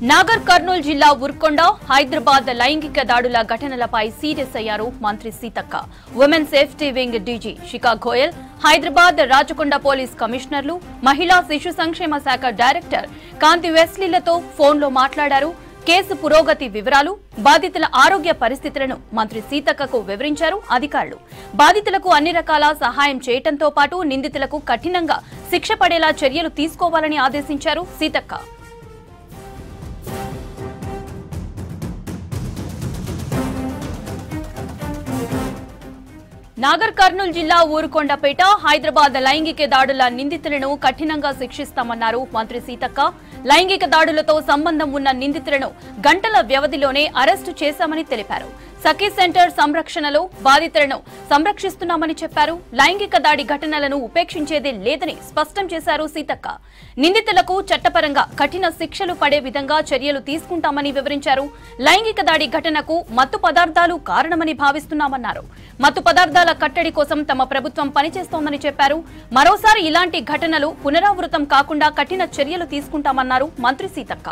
నాగర్ కర్నూల్ జిల్లా ఉర్కొండ హైదరాబాద్ లైంగిక దాడుల ఘటనలపై సీరియస్ అయ్యారు మంత్రి Seethakka. Women safety wing DG Shikha Goyal, Hyderabad Rachakonda police కమిషనర్లు, మహిళా శిశు సంక్షేమ శాఖ డైరెక్టర్ కాంతి వెస్లీలతో ఫోన్లో మాట్లాడారు. కేసు పురోగతి వివరాలు, బాధితుల ఆరోగ్య పరిస్థితులను మంత్రి సీతక్కకు వివరించారు అధికారులు. బాధితులకు అన్ని రకాల సహాయం చేయడంతో పాటు నిందితులకు కఠినంగా శిక్ష పడేలా చర్యలు తీసుకోవాలని ఆదేశించారు సీతక్క. నాగర్ కర్నూల్ జిల్లా ఊరుకొండపేట హైదరాబాద్ లైంగిక దాడుల నిందితులను కఠినంగా శిక్షిస్తామన్నారు మంత్రి సీతక్క. లైంగిక దాడులతో సంబంధం ఉన్న నిందితులను గంటల వ్యవధిలోనే అరెస్టు చేశామని తెలిపారు. సఖీ సెంటర్ సంరక్షణలో బాధితులను సంరక్షిస్తున్నామని చెప్పారు. లైంగిక దాడి ఘటనలను ఉపేక్షించేదే లేదని స్పష్టం చేశారు సీతక్క. నిందితులకు చట్టపరంగా కఠిన శిక్షలు పడే విధంగా చర్యలు తీసుకుంటామని వివరించారు. లైంగిక దాడి ఘటనకు మత్తు పదార్థాలు కారణమని భావిస్తున్నామన్నారు. మత్తు పదార్థాల కట్టడి కోసం తమ ప్రభుత్వం పనిచేస్తోందని చెప్పారు. మరోసారి ఇలాంటి ఘటనలు పునరావృతం కాకుండా కఠిన చర్యలు తీసుకుంటామన్నారు మంత్రి సీతక్క.